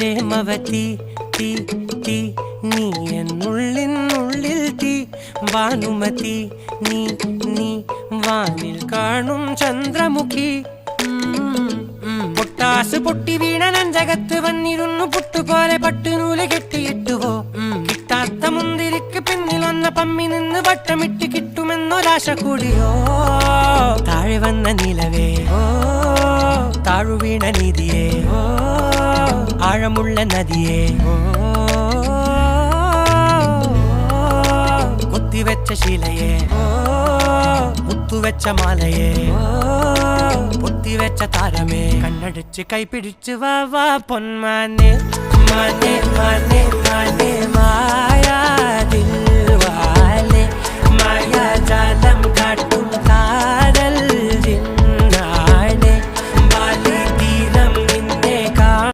പ്രേമവതി തീ തീ നീ എന്നുള്ളിൽ തീ ഭാനുമതി നീ നീ വാനിൽ കാണും ചന്ദ്രമുഖി പൊട്ടാസ് പൊട്ടി വീണ നഞ്ചകത്ത് വന്നിരുന്നു പുട്ടുപോലെ പട്ടുനൂല് കെട്ടിയിട്ടുവോ കിട്ടാത്ത മുന്തിരിക്ക് പിന്നിൽ വന്ന പമ്മി നിന്ന് വട്ടമിട്ട് കിട്ടുമെന്നൊരാശ കൂടിയോ താഴെ വന്ന നിലവേ താഴു വീണ നിധിയേ ആഴമുള്ള നദിയേ കൊത്തിവെച്ച ശിലയേ മുത്തുവെച്ച മാലയേ പൊത്തിവെച്ച താരമേ കണ്ണടിച്ച് കൈപിടിച്ച് വാ വാ പൊന്മാനെ മാനെ മാനെ മാനെ മായാ ദിൽവാലെ മായാ ജാലം